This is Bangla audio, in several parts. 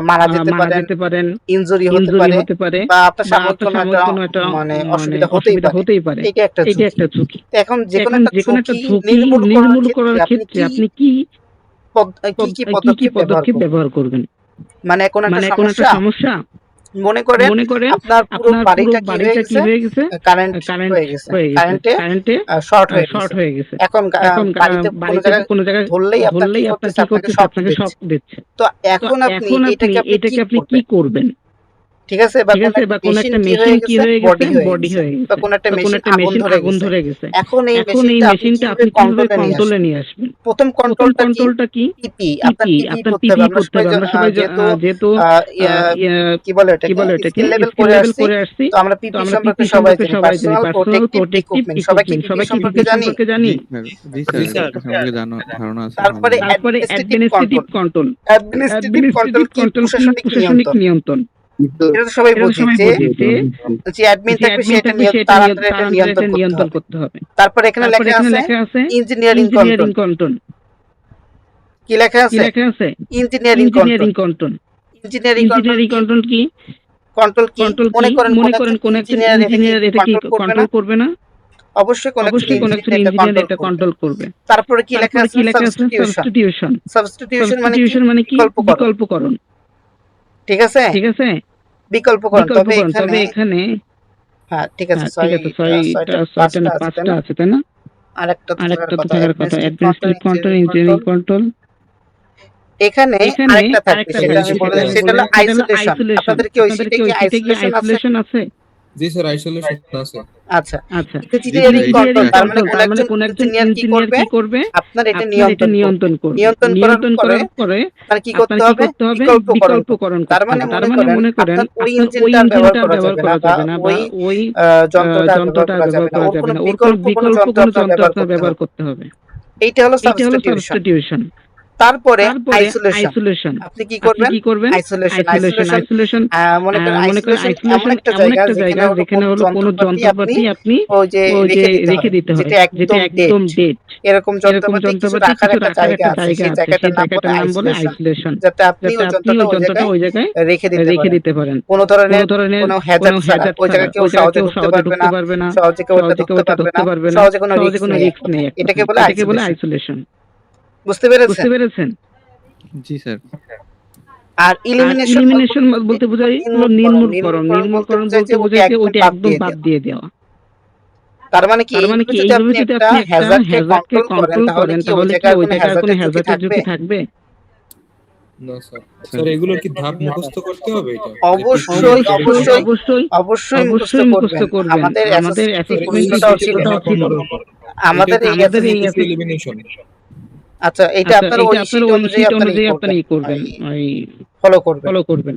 মারা যেতে পারেন, ইনজুরি হতে পারে, বা আপনার সাময়িক কোনো একটা মানে অসুবিধা হতেই পারে। এটা একটা ঝুঁকি। এখন যে কোনো একটা ঝুঁকি নির্মূল করার ক্ষেত্রে আপনি কি কি পদক্ষেপ ব্যবহার করবেন? মানে কোনো একটা সমস্যা মনে করেন আপনার পুরো বাড়িটা কি হয়ে গেছে, কারেন্ট হয়ে গেছে, কারেন্টে শর্ট হয়ে গেছে। এখন বাড়িতে কোনো জায়গায় ধরলেই আপনার কি করতেছে, আপনাকে শক দিচ্ছে। তো এখন আপনি এটাকে আপনি কি করবেন? ঠিক আছে, বা কোন একটা মেশিন কি হয়ে গেছে, বডি হয়ে গেছে, বা কোন একটা মেশিন আগুন ধরে গেছে। এখন এই মেশিনটা আপনি কিভাবে কন্ট্রোলে নিয়ে আসবেন? প্রথম কন্ট্রোলটা কি? পিপি। আপনার পিপি করতে হবে। আমরা সবাই যেহেতু কি বলে এটাকে লেভেল করে আসছি, তো আমরা পিপি সম্পর্কে সবাই জানি, পার্সোনাল প্রোটেক্টিভ ইকুইপমেন্ট। সবাই কি পিপি সম্পর্কে জানি? জি স্যার, এটা সম্পর্কে ধারণা আছে। তারপরে অ্যাডমিনিস্ট্রেটিভ কন্ট্রোল কি? প্রশাসনিক নিয়ন্ত্রণ। এটা তো সবাই বুঝে যে অ্যাডমিন থাকবে, সেটা তার আন্ডারে এটা নিয়ন্ত্রণ করতে হবে। তারপর এখানে লেখা আছে ইঞ্জিনিয়ারিং কন্ট্রোল। কি লেখা আছে? Engineering control. ইঞ্জিনিয়ারিং কন্ট্রোল কি? মনে করেন কোন একটা ইঞ্জিনিয়ার এটা কি কন্ট্রোল করবে না? অবশ্যই কোন একটা ইঞ্জিনিয়ার এটা কন্ট্রোল করবে। তারপরে কি লেখা আছে? সাবস্টিটিউশন মানে কি? বিকল্পকরণ। ঠিক আছে, বিকল্পকরণ। তবে এখানে হ্যাঁ ঠিক আছে, পাঁচটা আছে তাই না? আরেকটা তো থাকার কথা, অ্যাডমিনিস্ট্রেটিভ কন্ট্রোল, ইঞ্জিনিয়ারিং কন্ট্রোল। এখানে আরেকটা থাকবে, সেটা আমি বলে দিই, সেটা হলো আইসোলেশন। আপনাদের কি ওই সিটে কি আইসোলেশন আছে? জি স্যার, আইসোলেশন আছে। আচ্ছা, ইঞ্জিনিয়ারিং কন্ট্রোল তার মানে কোন একজন ইঞ্জিনিয়ার কি করবে? আপনার এটা নিয়ন্ত্রণ করবে। নিয়ন্ত্রণ করার পরে তার কি করতে হবে? বিকল্পকরণ। তার মানে মনে করেন ওই ইঞ্জিনটা ব্যবহার করা যাবে না, বা ওই যন্ত্রটা ব্যবহার করা যাবে না, ওর কোনো বিকল্প কোনো যন্ত্র ব্যবহার করতে হবে। এইটা হলো সাবস্টিটিউশন। তারপরে আইসোলেশন। আপনি কি করবেন? আইসোলেশন মনে করেন আইসোলেশন এমন একটা জায়গা যেখানে হলো কোনো যন্ত্রপাতি আপনি ওই যে রেখে দিতে হবে, যেটা একদম ডেড। এরকম যন্ত্রপাতি কিছু রাখার একটা জায়গা আছে, সেই জায়গাটার নাম বলে আইসোলেশন, যাতে আপনি ওই যন্ত্রটা ওই জায়গায় রেখে দিতে পারেন। কোনো ধরনের কোনো হ্যাজার্ড ছাড়া ওই জায়গায় কেউ সহজে ঢুকতে পারবে না, সহজে কেউ ওটা ধরতে পারবে না, সহজে কোনো রিস্ক নেই। এটাকে বলে আইসোলেশন। বুঝতে পেরেছেন? জি স্যার। আর ইলিমিনেশন বলতে বোঝায় নির্মূলকরণ। নির্মূলকরণ বলতে বোঝায় যে ওইটা একদম বাদ দিয়ে দেওয়া। তার মানে কি এইভাবে যদি আপনি একটা হ্যাজার্ডকে কন্ট্রোল করেন, তাহলে কি ওই জায়গায় কোনো হ্যাজার্ডের ঝুঁকি থাকবে? না স্যার। স্যার এগুলো কি ধাপ মুখস্থ করতে হবে? এটা অবশ্যই মুখস্থ করবেন। আমাদের অ্যাসেসমেন্টটাও ছিল। আমাদের এই এলিমিনেশন। আচ্ছা, এটা আপনার ওই শীট অনুযায়ী আপনি করবেন, ওই ফলো করবেন।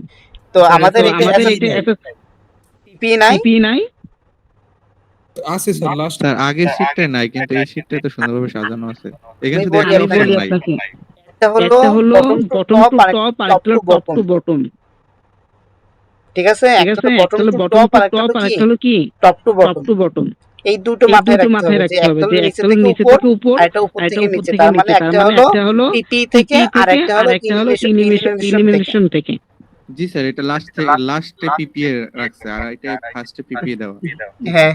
তো আমাদের এটা পিপি নাই আছে স্যার, লাস্ট স্যার আগের শীটটা নাই, কিন্তু এই শীটটা তো সুন্দরভাবে সাজানো আছে। এখানে তো দেখেন নাই। এটা হলো বটম টু টপ আর টপ টু বটম। ঠিক আছে, একটা বটম টু টপ আর একটা হলো কি টপ টু বটম। এই দুটো মাথায় রাখতে হবে যে একটা হলো নিচে থেকে উপর আর একটা উপর থেকে নিচে। তার মানে একটা হলো পিপি থেকে আর একটা হলো ইলিমিনেশন থেকে। জি স্যার, এটা লাস্টে পিপিএ রাখছে, আর এটা ফার্স্টে পিপিএ দেওয়া। হ্যাঁ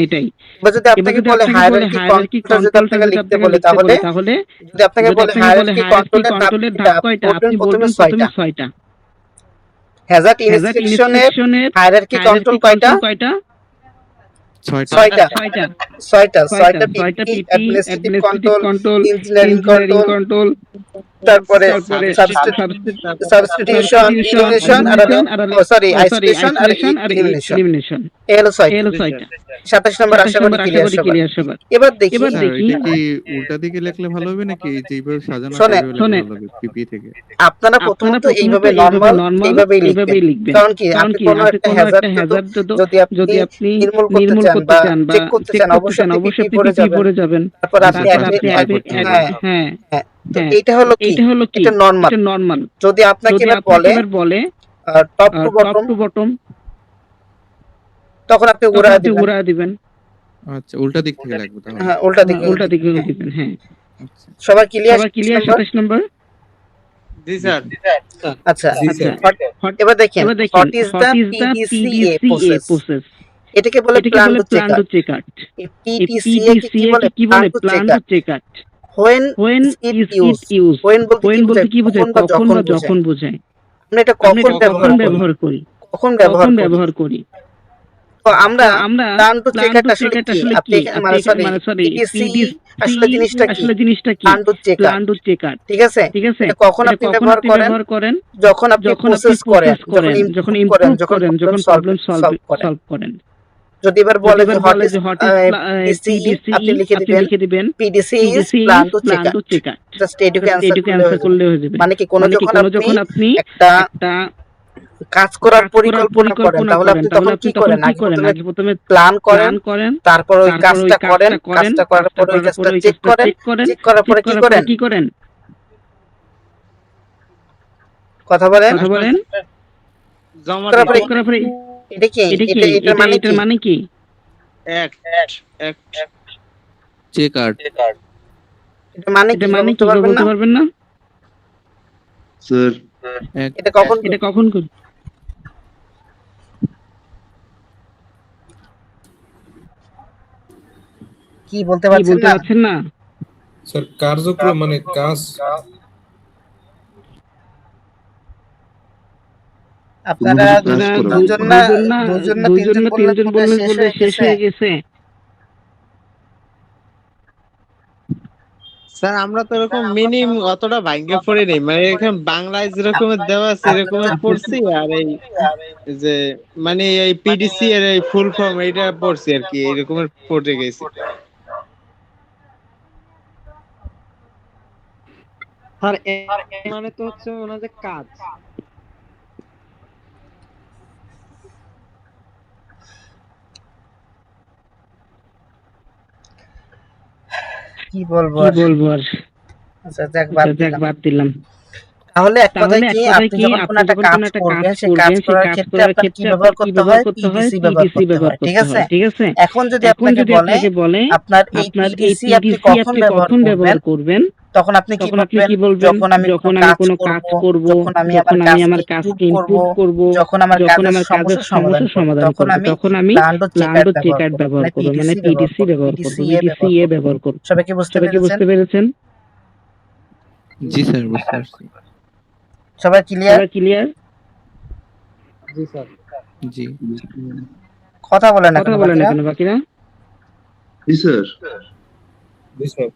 এটাই। যদি আপনাকে বলে হায়ারার্কি কন্ট্রোল যদি লিখতে বলে, তাহলে যদি আপনাকে বলে হায়ারার্কি কন্ট্রোলের ধাপ কয়টা, আপনি বলবেন প্রথমে 6টা। হ্যাজার্ড ইনস্ট্রাকশনের হায়ারার্কি কন্ট্রোল কয়টা? 6টা পিপি, অ্যাডমিনিস্ট্রেটিভ কন্ট্রোল, ইঞ্জিনিয়ারিং কন্ট্রোল, তারপরে সাবস্টিটিউশন, ইলিমিনেশন আর আইসোলেশন আর ইলিমিনেশন। এই হলো 6টা। 27 নম্বর আশা করি ক্লিয়ার সবার। এবার দেখি এটা কি উল্টা দিকে লিখলে ভালো হবে নাকি যেভাবে সাজানো আছে ভালো হবে পিপি থেকে? আপনারা প্রথমত এইভাবে নরমাল এইভাবেই লিখবেন। কারণ কি আপনি কোনো একটা হ্যাজার্ড যদি আপনি নির্মূল করতে চান বা চেক করতে চান, অবশ্যই পিপি পড়ে যাবেন। তারপর আপনি হ্যাঁ এটা হলো কি এটা নরমাল। যদি আপনাকে বলে টপ টু বটম, তখন আপনি উড়া দিবেন। আচ্ছা, উল্টা দিক থেকে লাগবে তাহলে। হ্যাঁ, উল্টা দিকে দিবেন। হ্যাঁ, সবার ক্লিয়ার 27 নম্বর? জি স্যার। আচ্ছা, এবার দেখেন what is the PDCA process. এটাকে বলে plan to check out. PDCA কি বলে? Plan to check out. when is it used? when বলতে কি বোঝায়? কখন বোঝায়। আমরা এটা কখন ব্যবহার করি? কখন কখন ব্যবহার ব্যবহার করি। তো আমরা আমরা plan to check plan to আসলে চেক কি আসলে আপনি কি মানে সরি পিডিসি আসলে জিনিসটা কি আসলে জিনিসটা কি plan to check plan to checker. ঠিক আছে ঠিক আছে, এটা কখন এটা আপনি কখন ব্যবহার আপনি করেন ব্যবহার করেন? যখন আপনি যখন আপনি প্রসেস করেন প্রসেস করেন, যখন ইমপ্রুভ করেন, যখন প্রবলেম সলভ করেন সলভ করেন। যদি এবার যদি বলে এবার যে হোয়াট বলে ইজ যে হোয়াট ইজ পিডিসিই পিডিসি, আপনি আপনি লিখে দিবেন PDC is PDC plan is to plan to check checker. Just এটুকু জাস্ট অ্যানসার এটুকু করলে হয়ে অ্যান্সার যাবে করলে হয়ে যাবে। মানে কি মানে কি কোনো যখন আপনি একটা একটা কাজ করার কাজ করার পরিকল্পনা করেন তাহলে আপনি তখন কি করেন আগে প্রথমে প্রথমে প্ল্যান করেন প্ল্যান করেন, তারপর ওই তারপর ওই কাজটা করেন কাজটা করেন, কাজটা করার পর ওই কাজটা কাজটা করার পর ওই চেক কাজটা করেন চেক করেন, চেক করার পরে চেক করার পরে কি করেন? কথা বলেন কথা বলেন। জমা করার পরে চেক করার পরে এটা কি এটা কি এটার মানে এটার কি মানে কি? এক এক চেকার এটা মানে কি এটা মানে বলতে কি পারবেন বলতে না পারবেন না? স্যার এটা কখন এটা কখন করি? কি বলতে কি পারছেন বলতে না পারছেন না? স্যার কার্যক্রম মানে কাজ। আপনারা কোনো কাজ করা দুজন বলতে না দুজন না তিনজন তিনজন বললেন শেষ বললে হয়ে শেষ গেছে হয়ে গেছে। স্যার আমরা তো এরকম মিনিমাম অতটা ভাঙ্গে পড়ে নেই, মানে এখানে বাংলায় যেরকম দেওয়া আছে এরকম পড়ছি, আর এই যে মানে এই পিডিসি এর এই ফুল ফর্ম এটা পড়ছি আর কি, এরকম পড়ে গেছি। স্যার মানে তো হচ্ছে ওনাদের কাজ। কি বলবো কি আর বলবো আর? আচ্ছা যাক আচ্ছা যাক বাদ দিলাম। তাহলে এক কথায় তাহলে কি এক কথায় আপনি কি যখন আপনি কোনো একটা যখন কাজ কোনো একটা কাজ করবেন সেই করবেন, কাজ সেই করার কাজ ক্ষেত্রে করার আপনার কি ক্ষেত্রে ব্যবহার আপনার কি করতে ব্যবহার হয় করতে হয়? পিডিসি পিডিসি ব্যবহার ঠিক করতে আছে হয়। ঠিক আছে, এখন যদি এখন যদি আপনাকে বলে আপনার এই আপনার এই পিডিসি আপনি পিডিসি আপনি কখন ব্যবহার করবেন, তখন আপনি কি তখন আপনি বলবেন কি বলবেন? যখন আমি যখন কোনো আমি কাজ কোনো করব কাজ করব, যখন আমি যখন আমি কাজকে আমার কাজকে ইমপ্রুভ ইমপ্রুভ করব, যখন আমার যখন আমার কাজের সমস্যার করব সমাধান তখন করব, আমি তখন আমি plan to plan to checker ব্যবহার করব, মানে পিডিসি ব্যবহার করব, পিডিসি এ ব্যবহার করব। সবাই কি বুঝতে সবাই কি পেরেছেন বুঝতে পেরেছেন? জি স্যার বুঝতে পারছি। সবাই ক্লিয়ার সবাই ক্লিয়ার? জি স্যার। জি কথা বলেন না কথা কেন বলেন না বাকিরা? কেন বাকিরা? জি স্যার জি স্যার।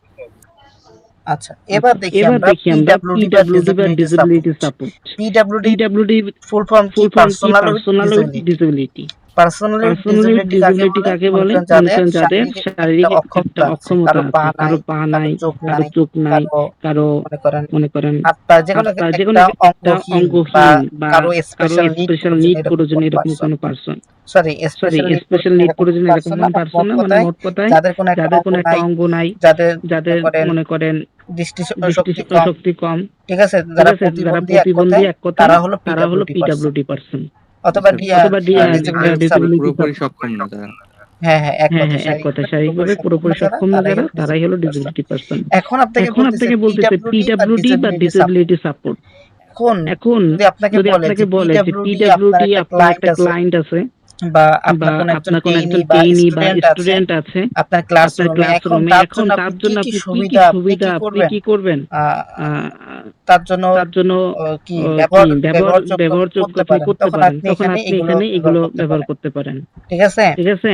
আচ্ছা এবার দেখি এবার আমরা দেখি আমরা পিডব্লিউডি বা পিডব্লিউডি বা disability support. PWD PWD full form কি ফুল ফর্ম কি? Personal personal disability disability. Personal personal disability কাকে বলে মনে করেন যাদের শারীরিক একটা অক্ষমতা কারো পা আছে, নাই কারো পা নাই, কারো চোখ নাই, কারো কারো মনে করেন হাত যে কোনো একটা অঙ্গহীন বা কারো কারো স্পেশাল নিড প্রয়োজন এরকম কোনো person, sorry sorry special need প্রয়োজন এরকম কোনো পার্সন না, মানে মোট কথায় যাদের কোনো একটা অঙ্গ নাই, যাদের মনে করেন দৃষ্টি দৃষ্টি শক্তি কম, ঠিক আছে যারা প্রতিবন্ধী এক কথা, তারা হলো পিডব্লিউডি পার্সন অথবা ডিসেবিলিটি। পুরোপুরি সক্ষম না তারা। হ্যাঁ হ্যাঁ এক কথা শারীরিকভাবে পুরোপুরি সক্ষম না যারা, তারাই হলো ডিসেবিলিটি পার্সন। এখন এখন আপনাকে বলতেছে পিডব্লিউডি বা ডিসেবিলিটি সাপোর্ট। এখন যদি আপনাকে বলে যে পিডব্লিউডি আপনার একটা ক্লায়েন্ট আছে, বা বা আপনার কোন একজন ট্রেইনি বা স্টুডেন্ট আছে আপনার ক্লাসরুমে, এখন তার জন্য আপনি কি কি সুবিধা আপনি কি করবেন? তার জন্য কি ব্যবহারযোগ্য আপনি করতে পারেন, তখন আপনি এখানে এগুলো ব্যবহার করতে পারেন। ঠিক আছে ঠিক আছে,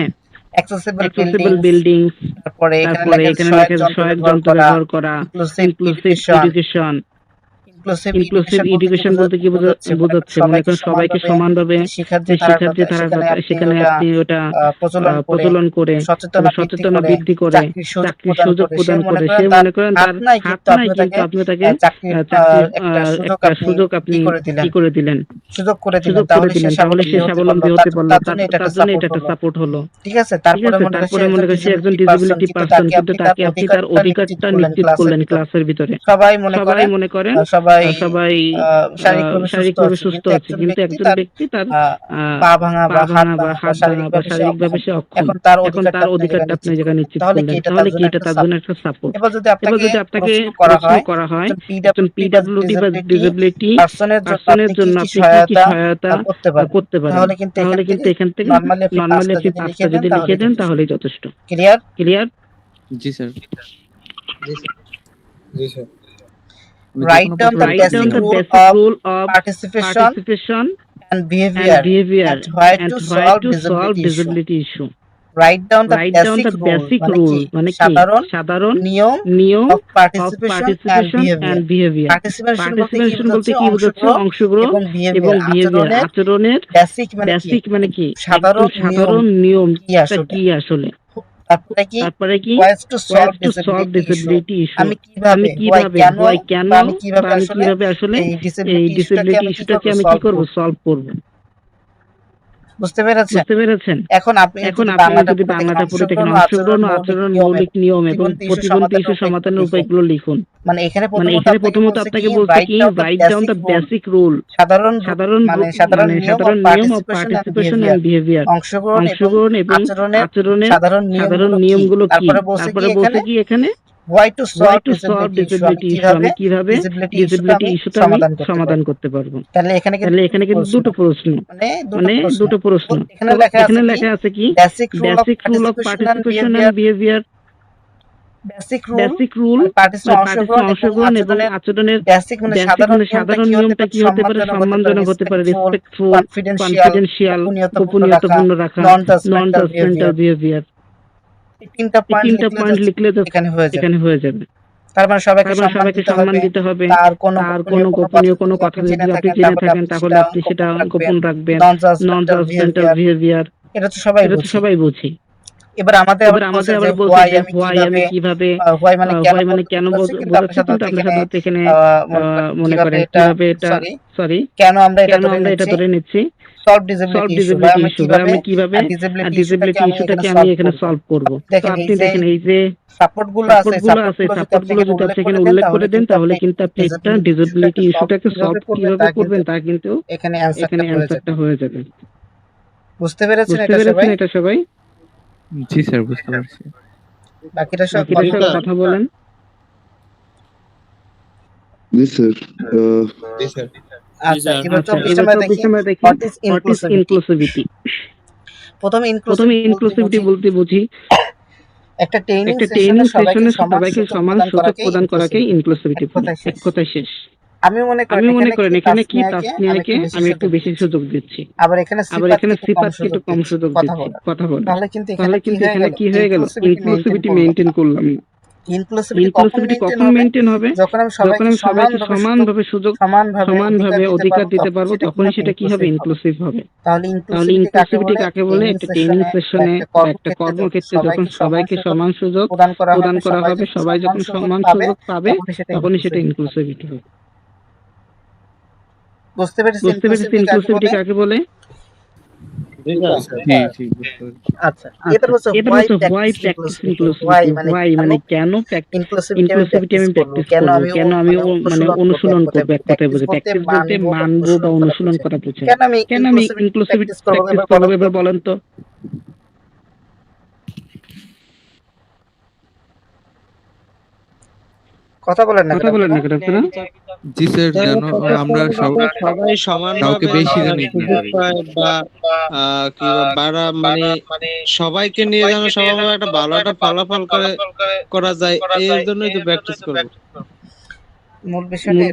অ্যাক্সেসিবল বিল্ডিং, তারপরে তারপরে এখানে লেখা সহায়ক যন্ত্র ব্যবহার করা, ইনক্লুসিভ এডুকেশন। ইনক্লুসিভ এডুকেশন বলতে কি বোঝাচ্ছে? মনে করেন সবাইকে সমানভাবে শিক্ষার যে ধারা সেখানে আপনি ওটা প্রচলন করে সচেতনতা বৃদ্ধি করে চাকরির সুযোগ প্রদান করে। সে মনে করেন তার হাত নাই, কিন্তু আপনি তাকে চাকরির একটা সুযোগ আপনি কি করে দিলেন, সুযোগ করে দিলেন, তাহলে সে স্বাবলম্বী হতে পারলো। তার জন্য এটা একটা সাপোর্ট হলো। ঠিক আছে, তারপরে মনে করেন সে একজন ডিসেবিলিটি পার্সন, কিন্তু তাকে আপনি তার অধিকারটা নিশ্চিত করলেন ক্লাসের ভিতরে। সবাই মনে করেন সবাই শারীরিকভাবে সুস্থ আছে, কিন্তু একজন ব্যক্তি তার পা ভাঙা বা হাত ভাঙা বা শারীরিকভাবে সে অক্ষম, এখন তার অধিকারটা আপনি জায়গা নিশ্চিত করলেন, তাহলে কি এটা তার জন্য একটা সাপোর্ট? এবার যদি আপনাকে প্রশ্ন করা হয় একজন পিডব্লিউডি বা ডিসেবিলিটি পার্সনের জন্য আপনি কি সহায়তা করতে পারেন, তাহলে কিন্তু এখান থেকে নরমালি আপনি 5টা যদি লিখে দেন তাহলেই যথেষ্ট। Clear? G sir. G sir. Write down the basic rule of participation and and behavior behavior and where and to where solve to solve disability issue. disability issue. Write down the Write down the basic মানে rule কি মানে কি সাধারণ সাধারণ নিয়ম নিয়ম of of participation and participation behavior. and behavior. Participation বলতে কি Participation বলতে কি বোঝাচ্ছে অংশগ্রহণ অংশগ্রহণ এবং এবং behavior behavior আচরণের বেসিক মানে কি বেসিক মানে কি সাধারণ একদম সাধারণ কি নিয়মটা আসলে কি আসলে। তারপরে কি তারপরে কি ways to solve ways to solve disability issue. disability issue. আমি আমি কিভাবে কিভাবে why কেন বা আমি বা আমি কিভাবে আসলে এই এই disability ডিসেবিলিটি ইস্যুটাকে আমি কি করব করব সলভ করব। বুঝতে পেরেছেন? বুঝতে পেরেছেন? এখন আপনি এখন যদি আপনি যদি বাংলাটা পড়ে দেখেন অংশগ্রহণ ও মৌলিক আচরণ নিয়ম মৌলিক নিয়ম এবং প্রতিবন্ধী ইস্যু সমাধানের সমাধানের উপায়গুলো উপায়গুলো লিখুন। মানে এখানে মানে এখানে প্রথমত আপনাকে বলছে কি write down the basic rule সাধারণ সাধারণ সাধারণ সাধারণ নিয়ম অফ পার্টিসিপেশন এন্ড বিহেভিয়ার অংশগ্রহণ এবং আচরণের সাধারণ সাধারণ নিয়মগুলো কি। তারপরে বলছে কি এখানে why to why solve to solve disability disability issue issue আমি কিভাবে disability ডিসেবিলিটি ইস্যুটা আমি সমাধান সমাধান করতে পারবো। তাহলে এখানে কিন্তু দুটো প্রশ্ন মানে দুটো প্রশ্ন। এখানে এখানে লেখা আছে কি basic basic rule of participation and behaviour. Basic rule participation অংশগ্রহণ এবং আচরণের বেসিক মানে সাধারণ নিয়মটা কি হতে পারে সম্মানজনক হতে পারে রেসপেক্টফুল কনফিডেন্সিয়াল গোপনীয়তাপূর্ণ রাখা নন জাজমেন্টাল বিহেভিয়ার। এই তিনটা পয়েন্ট লিখলে তো এখানে হয়ে যাবে। তার মানে সবাইকে সম্মান দিতে হবে তার কোনো গোপনীয় কোনো কথা যদি আপনি জেনে থাকেন তাহলে আপনি সেটা গোপন রাখবেন নন জাজমেন্টাল বিহেভিয়ার। এটা তো সবাই বুঝি। এবার আমাদের আবার বলছে যে why আমি কিভাবে why মানে কেন বোঝাচ্ছে কিন্তু আপনি সাধারণত এখানে মনে করেন কিভাবে এটা সরি কেন আমরা এটা ধরে নিচ্ছি সলভ ডিসেবিলিটি ডিসেবিলিটি ইস্যু আমি কিভাবে ডিসেবিলিটি ইস্যুটাকে আমি এখানে সলভ করব। তো আপনি দেখেন এই যে সাপোর্টগুলো আছে সাপোর্টগুলো যদি আপনি এখানে উল্লেখ করে দেন তাহলে কিন্তু আপনি একটা ডিসেবিলিটি ইস্যুটাকে সলভ কিভাবে করবেন তা কিন্তু এখানে অ্যানসারটা হয়ে যাবে। বুঝতে পেরেছেন এটা সবাই? জি স্যার বুঝতে পারছি। বাকিটা সব কথা বলেন। Yes, sir. জি স্যার। আচ্ছা এবার এবার 24 আমরা দেখি what is what is inclusivity. প্রথমে প্রথমে ইনক্লুসিভিটি বলতে বুঝি একটা ট্রেনিং সেশনে সেশনে সবাইকে সমান সুযোগ প্রদান করাকে ইনক্লুসিভিটি বলে। এক কথায় শেষ। আমি মনে করেন এখানে কি তাসনিয়াকে আমি একটু বেশি সুযোগ দিচ্ছি আবার এখানে সিফাতকে একটু কম সুযোগ দিচ্ছি কথা বলে। তাহলে কিন্তু এখানে কি হয়ে গেল ইনক্লুসিভিটি মেইনটেইন করলাম না। ইনক্লুসিভিটি কখন মেইনটেইন হবে যখন আমি সবাইকে সমানভাবে সুযোগ সমানভাবে অধিকার দিতে পারবো তখনই সেটা কি হবে ইনক্লুসিভ হবে। তাহলে ইনক্লুসিভিটি কাকে বলে একটা ট্রেনিং সেশনে বা একটা কর্মক্ষেত্রে যখন সবাইকে সমান সুযোগ প্রদান করা হবে সবাই যখন সমান সুযোগ পাবে তখনই সেটা ইনক্লুসিভিটি হবে। বুঝতে পেরেছি ইনক্লুসিভিটি কাকে বলে? আচ্ছা এবার হচ্ছে why practice inclusivity why মানে কেন ইনক্লুসিভিটি আমি প্র্যাকটিস করব কেন আমি মানে অনুশীলন করব এক কথায় বুঝে প্র্যাকটিস বলতে মানবো বা অনুশীলন করা বোঝায়। কেন আমি ইনক্লুসিভিটি প্র্যাকটিস করব এবার বলেন তো। কথা বলেন না কেন আপনারা? জি স্যার জানো আমরা সবাই সমান কাউকে বেশি জানি বা কি বাড়া মানে সবাইকে নিয়ে যেন সবাই একটা ভালো একটা ফলাফল করা যায় এর জন্যই তো প্র্যাকটিস করব। মূল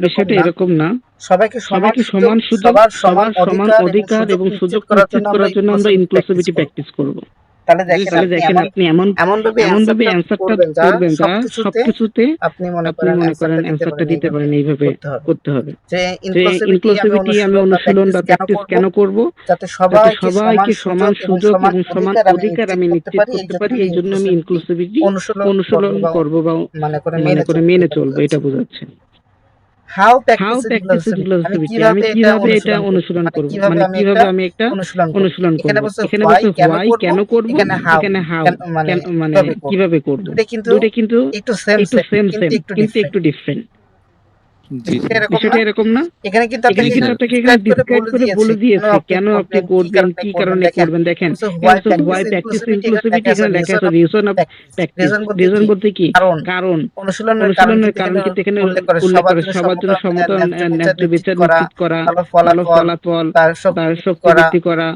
বিষয়টা এরকম না। সবাইকে সমান সুযোগ সবার সমান অধিকার এবং সুযোগ নিশ্চিত করার জন্য আমরা ইনক্লুসিভিটি প্র্যাকটিস করব। তাহলে দেখেন আপনি এমন ভাবে অ্যানসারটা করবেন যা সবকিছুতে আপনি মনে করেন অ্যানসারটা দিতে পারেন এইভাবে করতে হবে। যে ইনক্লুসিভিটি আমি অনুশীলন বা প্র্যাকটিস কেন করব যাতে সবাইকে সমান সুযোগ এবং সমান অধিকার আমি নিশ্চিত করতে পারি এই জন্য আমি ইনক্লুসিভিটি অনুশীলন করব বা মনে করে মেনে চলবো এটা বোঝাচ্ছে। হাউ প্র্যাকটিস ইনক্লুসিভিটি আমি কিভাবে এটা অনুশীলন করব মানে কিভাবে আমি একটা অনুশীলন করব। এখানে বলছে why কেন করব এখানে হাউ মানে কিভাবে করব। দুটো কিন্তু একটু সেম কিন্তু একটু ডিফারেন্ট। বিষয়টা এরকম না। এখানে কিন্তু আপনাকে ডিসক্রাইব করে বলে দিয়েছে কেন আপনি করবেন কি কারণে করবেন। দেখেন why practice inclusivity এখানে লেখা আছে reason of practice reason বলতে কি কারণ অনুশীলনের কারণ কিন্তু এখানে উল্লেখ করে সবার জন্য সমতা ন্যায্য বিচার নিশ্চিত করা ভালো ফলাফল তার শক্তি বৃদ্ধি করা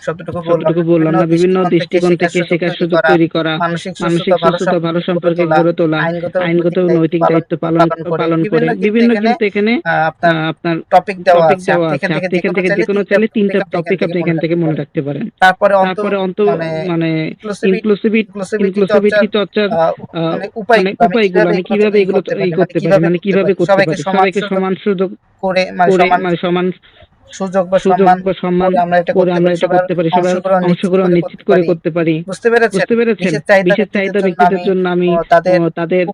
শব্দটুকু বললাম না, বিভিন্ন দৃষ্টিকোণ থেকে শেখার সুযোগ তৈরি করা, মানসিক সুস্থতা ভালো সম্পর্কে গড়ে তোলা, আইনগত নৈতিক দায়িত্ব পালন করে বিভিন্ন কিন্তু এখানে আপনার টপিক দেওয়া আছে। আপনি এখান থেকে যে কোনো চাইলে 3টা টপিক আপনি এখান থেকে মনে রাখতে পারেন। তারপরে মানে ইনক্লুসিভিটি চর্চার উপায়গুলো আমি কিভাবে এগুলো করতে পারি, মানে কিভাবে করতে পারি, সবাইকে সমান সুযোগ করে মানে সমান সুযোগ বা সম্মান করে আমরা এটা করতে পারি, সবাই অংশগ্রহণ নিশ্চিত করে করতে পারি। বুঝতে পেরেছেন? বিশেষ চাহিদা ব্যক্তিদের জন্য আমি তাদের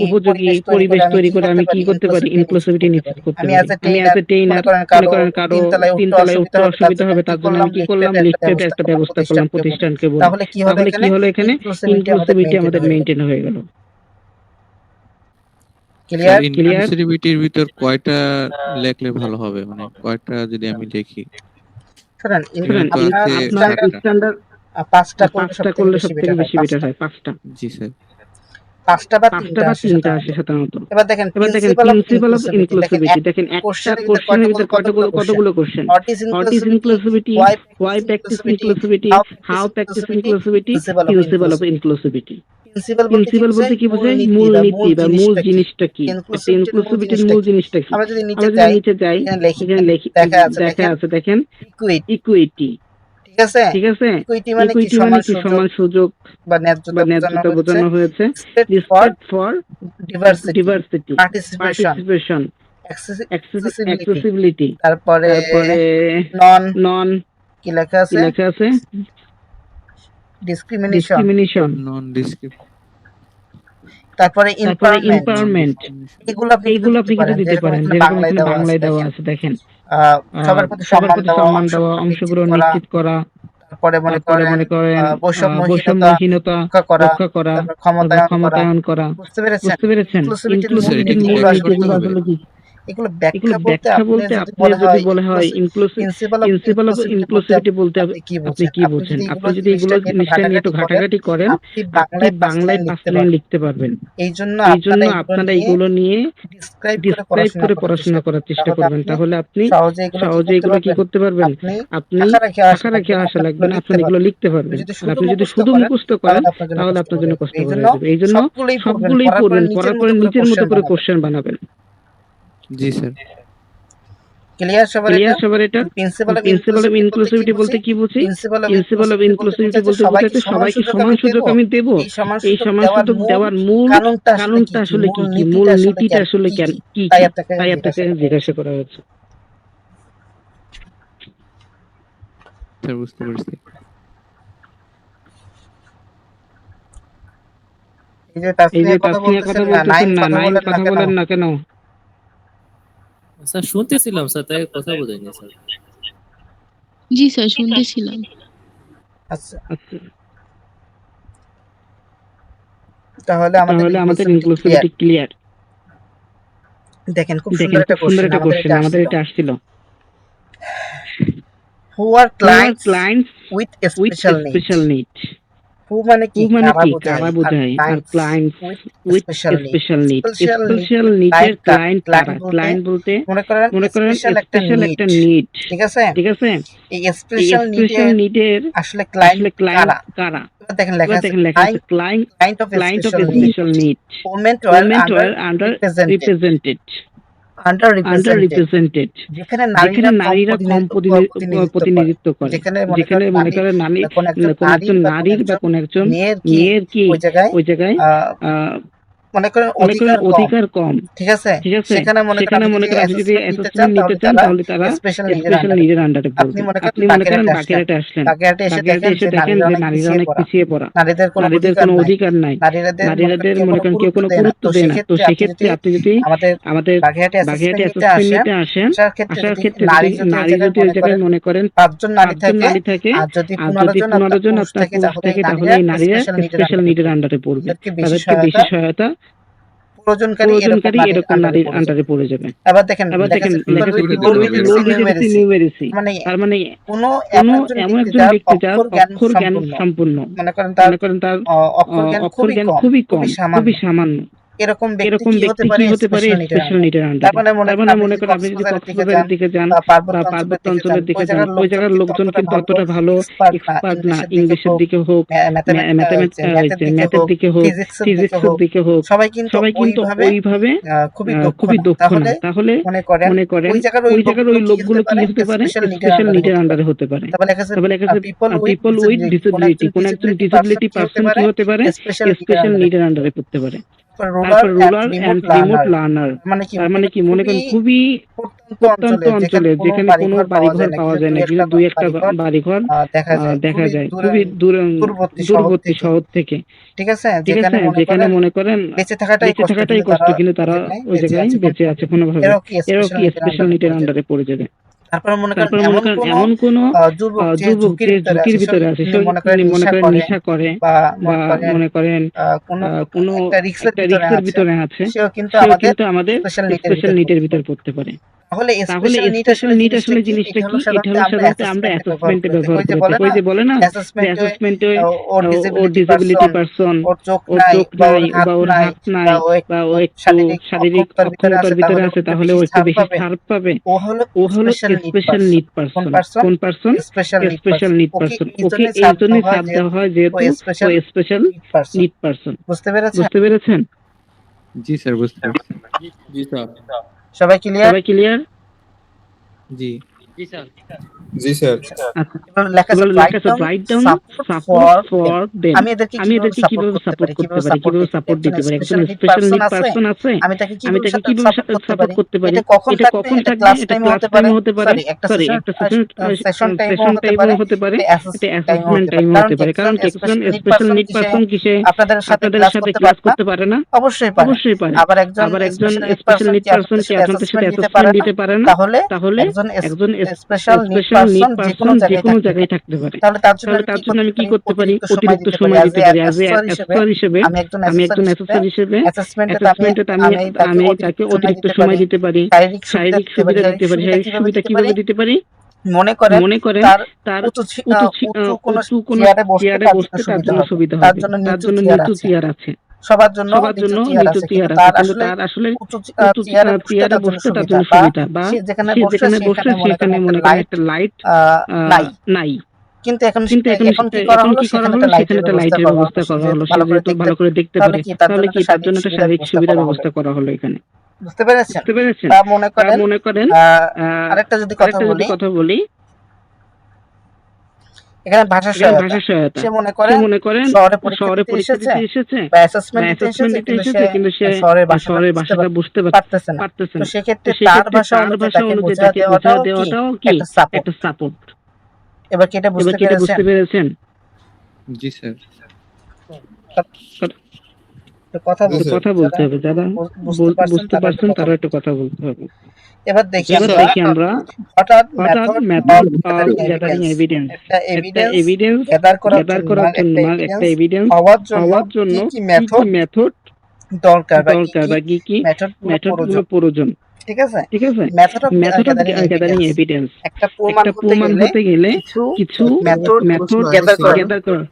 উপযোগী পরিবেশ তৈরি করে আমি কি করতে পারি, ইনক্লুসিভিটি নিশ্চিত করতে পারি। আমি অ্যাজ এ ট্রেনার মনে করেন কারো 3 তলায় উঠতে অসুবিধা হবে, তার জন্য আমি কি করলাম, লিফটের একটা ব্যবস্থা করলাম প্রতিষ্ঠানকে বলে। তাহলে কি হলো এখানে, ইনক্লুসিভিটি আমাদের মেইনটেইন হয়ে গেল। ইনক্লুসিভিটির ভিতর কয়টা লেখলে ভালো হবে, মানে কয়টা যদি আমি দেখি? শুনুন, আপনার স্ট্যান্ডার্ড 5টা করলে সবথেকে বেশি বেটার হয়। 5টা, জি স্যার, 5টা বা 3টা আসে সাধারণত। এবার দেখেন প্রিন্সিপাল অফ ইনক্লুসিভিটি, দেখেন একটা কোশ্চেনের ভিতর কতগুলো question. What is inclusivity, why practice inclusivity, how practice inclusivity, principal of inclusivity. Principal বলতে কি বোঝায়, মূল নীতি বা মূল জিনিসটা কি, ইনক্লুসিভিটির মূল জিনিসটা কি। আমরা যদি নিচে যাই, এখানে দেখা আছে দেখেন ইকুইটি। ঠিক আছে, ইকুইটি মানে কি, সমান সুযোগ বা ন্যায্যতা বোঝানো হয়েছে। রেসপেক্ট ফর ডিভার্সিটি, পার্টিসিপেশন, অ্যাক্সেসিবিলিটি, তারপরে নন কি লেখা আছে, ডিসক্রিমিনেশন, নন ডিসক্রিমিনেশন, তারপরে এমপাওয়ারমেন্ট। এগুলো আপনি কিন্তু দিতে পারেন, যেরকম এখানে বাংলায় দেওয়া আছে দেখেন। সবার প্রতি সম্মান দেওয়া, অংশগ্রহণ নিশ্চিত করা, তারপরে মনে করেন বৈষম্যহীনতা রক্ষা করা, ক্ষমতায়ন করা। বুঝতে পেরেছেন? ইনক্লুসিভিটির মূল নীতিগুলো আসলে কি, এগুলো ব্যাখ্যা বলতে আপনি যদি বলা হয় প্রিন্সিপাল অফ ইনক্লুসিভিটি বলতে আপনি কি বোঝেন। আপনি যদি এগুলো নিশ্চয় নিয়ে একটু ঘাটাঘাটি করেন, আপনি বাংলায় 5 লাইন লিখতে পারবেন। এই জন্য আপনারা এগুলো নিয়ে ডিসক্রাইব করে পড়াশোনা করার চেষ্টা করবেন, তাহলে আপনি সহজে এগুলো কি করতে পারবেন। আপনি আশা রাখি আশা লাগবে না, আপনি এগুলো লিখতে পারবেন। আর আপনি যদি শুধু মুখস্থ করেন তাহলে আপনার জন্য কষ্টকর হয়ে যাবে। এই জন্য সবগুলোই পড়বেন, পড়ার পরে নিজের মতো করে কোশ্চেন বানাবেন। জি স্যার, ক্লিয়ার সবার? এটা প্রিন্সিপাল অফ ইনক্লুসিভিটি বলতে কি বুঝি, প্রিন্সিপাল অফ ইনক্লুসিভিটি বলতে বোঝাচ্ছে সবাইকে সমান সুযোগ আমি দেব। এই সমান সুযোগ দেওয়ার মূল কারণটা আসলে কি, মূল নীতিটা আসলে কি, তাই আপনাকে জিজ্ঞাসা করা হয়েছে। স্যার বুঝতে পারছি। এই যে তাসনিয়া কথা বলতেছেন না, নাইম কথা বলেন না কেন? স্যার শুনতেছিলাম স্যার, তাই কথা বোঝাইনি স্যার। জি স্যার শুনতেছিলাম। আচ্ছা, তাহলে আমাদের ইনক্লুসিভিটি ক্লিয়ার। দেখেন খুব সুন্দর একটা কোশ্চেন আমাদের এটা আসছিল। Who are clients with a special need? Who মানে কি, কারা বোঝায়, আর clients with special need. Special নিডের ক্লায়েন্ট কারা? ক্লায়েন্ট বলতে মনে করেন স্পেশাল একটা নিড। ঠিক আছে, এই স্পেশাল নিডের আসলে ক্লায়েন্ট কারা? দেখেন লেখা আছে client of special need, women were underrepresented, যেখানে নারীরা কম প্রতিনিধিত্ব করে, যেখানে মনে করেন কোন একজন নারীর বা কোন একজন মেয়ের কি ওই জায়গায় মনে করেন অধিকার কম। ঠিক আছে, সেখানে মনে করেন আপনি যদি অ্যাসেসমেন্ট নিতে চান তাহলে তারা স্পেশাল নিডের আন্ডারে পড়বে। আপনি মনে করেন বাগেরহাটে আসলেন, বাগেরহাটে এসে দেখেন যে নারীরা অনেক পিছিয়ে পড়া, নারীদের কোনো অধিকার নাই, নারীদের মনে করেন কেউ কোনো গুরুত্ব দেয় না। তো সেক্ষেত্রে আপনি যদি আমাদের বাগেরহাটে অ্যাসেসমেন্ট নিতে আসেন, আসার ক্ষেত্রে নারী যদি ওই জায়গায় মনে করেন 5 জন নারী থাকে, আর যদি 15 জন আপনার থাকে, তাহলে এই নারীরা স্পেশাল নিডের আন্ডারে পড়বে, তাদেরকে বেশি সহায়তা প্রয়োজনকারী এরকম নারীর আন্ডারে পড়ে যাবে। এবার দেখেন নিউমেরিসি মানে কোন এমন একজন ব্যক্তি যার অক্ষর জ্ঞান সম্পূর্ণ, মনে করেন তার অক্ষর জ্ঞান খুবই কম, খুবই সামান্য। এরকম ব্যক্তি এরকম কি ব্যক্তি কি হতে পারে স্পেশাল নিডের আন্ডারে। তার মানে মনে করেন আপনি যদি কক্সবাজারের দিকে যান বা বা পার্বত্য অঞ্চলের দিকে যান, ওই জায়গার লোকজন কিন্তু অতটা ভালো এক্সপার্ট না, ইংলিশের দিকে হোক, ম্যাথের দিকে হোক, ফিজিক্সের দিকে হোক, সবাই কিন্তু ওইভাবে খুবই দক্ষ না। তাহলে মনে করেন ওই জায়গার ওই লোকগুলো কি হতে পারে স্পেশাল নিডের আন্ডারে হতে পারে। তবে লেখা আছে পিপল উইথ ডিসেবিলিটি, কোন একজন ডিসেবিলিটি পারসন কি হতে পারে স্পেশাল নিডের আন্ডারে পড়তে পারে। তারপর রুরাল এন্ড রিমোট লার্নার, তার মানে কি মনে করেন খুবই প্রত্যন্ত অঞ্চলে যেখানে কোনো বাড়িঘর পাওয়া যায় না, কিন্তু দুই একটা বাড়িঘর দেখা যায় খুবই দূরবর্তী শহর থেকে, ঠিক আছে, যেখানে মনে করেন বেঁচে থাকাটাই কষ্ট, কিন্তু তারা ওই জায়গায় বেঁচে আছে কোনোভাবে। এরাও কি স্পেশাল নিডের আন্ডারে পড়ে যাবে। তারপর মনে করেন এমন কোন যুবক যে ঝুঁকির ভিতরে আছে, সে মনে করেন নেশা করে বা মনে করেন কোনো একটা রিস্কের ভিতরে আছে, সেও কিন্তু আমাদের স্পেশাল নিডের ভিতরে পড়তে পারে। তাহলে স্পেশাল নিড আসলে জিনিসটা কি? এটা হলো সাধারণত আমরা অ্যাসেসমেন্টে ব্যবহার করে থাকি। ওই যে বলে না অ্যাসেসমেন্টে ওর ডিসেবিলিটি পারসন, ওর চোখ নাই বা ওর হাত নাই বা ও একটু শারীরিক অক্ষমতার ভিতরে আছে, তাহলে ও একটু বেশি ছাড় পাবে। ও হলো স্পেশাল নিড পারসন। কোন person? Special need person. Okay এই জন্যই ছাড় দেওয়া হয় যেহেতু ও স্পেশাল নিড পারসন। বুঝতে পেরেছেন? জি স্যার, বুঝতে পারছি। জি স্যার। সবাই ক্লিয়ার? জি স্যার। জি স্যার। লেখা আছে write down support for them. আমি এদেরকে কিভাবে সাপোর্ট করতে পারি, কিভাবে সাপোর্ট দিতে পারি? একজন স্পেশাল নিড পারসন আছে, আমি তাকে কিভাবে সাপোর্ট করতে পারি? এটা কখন থাকবে? এটা ক্লাস টাইমে হতে পারে, একটা সেশন টাইমে হতে পারে, এটা অ্যাসেসমেন্ট টাইমে হতে পারে। কারণ একজন স্পেশাল নিড পারসন কিসে আপনাদের সাথে ক্লাস করতে পারে না? অবশ্যই পারে। আবার একজন স্পেশাল নিড পারসন কি আপনাদের সাথে অ্যাসেসমেন্ট দিতে পারে না? তাহলে একজন স্পেশাল নিড পারসন যে কোনো জায়গায় থাকতে পারে। তাহলে তার জন্য আমি কি করতে পারি? অতিরিক্ত সময় দিতে পারি। অ্যাজ এ অ্যাসেসর হিসেবে আমি একজন অ্যাসেসর হিসেবে অ্যাসেসমেন্টে আমি তাকে অতিরিক্ত সময় দিতে পারি, শারীরিক সুবিধা দিতে পারি। শারীরিক সুবিধা কিভাবে দিতে পারি? মনে করেন তার উঁচু চেয়ারে বসতে তার জন্য সুবিধা হবে, তার জন্য নিচু চেয়ার আছে। সবার জন্য নিচু চেয়ার আছে, কিন্তু তার আসলে উঁচু চেয়ারে বসতে তার জন্য সুবিধা, বা সে যেখানে বসে সেখানে মনে করেন একটা লাইট নাই। কিন্তু এখন কি করা হলো? সেখানে একটা লাইটের ব্যবস্থা করা হলো, সে যেহেতু ভালো করে দেখতে পারে। তাহলে কি তার জন্য একটা শারীরিক সুবিধার ব্যবস্থা করা হলো এখানে। বুঝতে পেরেছেন? তা মনে করেন আরেকটা যদি কথা বলি, এখানে ভাষা সহায়তা। সে মনে করেন শহরে পরীক্ষা দিতে এসেছে বা অ্যাসেসমেন্ট দিতে এসেছে, কিন্তু সে শহরের ভাষাটা বুঝতে পারতেছে না। তো সেক্ষেত্রে তার ভাষা অনুযায়ী তাকে বোঝা দেওয়াটাও কি একটা সাপোর্ট। এবার কি এটা বুঝতে পেরেছেন? জি স্যার। কথা বলতে হবে, যারা বুঝতে পারছেন তারা একটু কথা বলতে হবে। এবার দেখি আমরা হঠাৎ মেথড অফ গ্যাদারিং এভিডেন্স, একটা এভিডেন্স গ্যাদার করার জন্য একটা এভিডেন্স হওয়ার জন্য কি মেথড দরকার বা কি মেথডগুলো প্রয়োজন। ঠিক আছে, মেথড অফ গ্যাদারিং এভিডেন্স একটা প্রমাণ হতে গেলে কিছু মেথড গ্যাদার করা।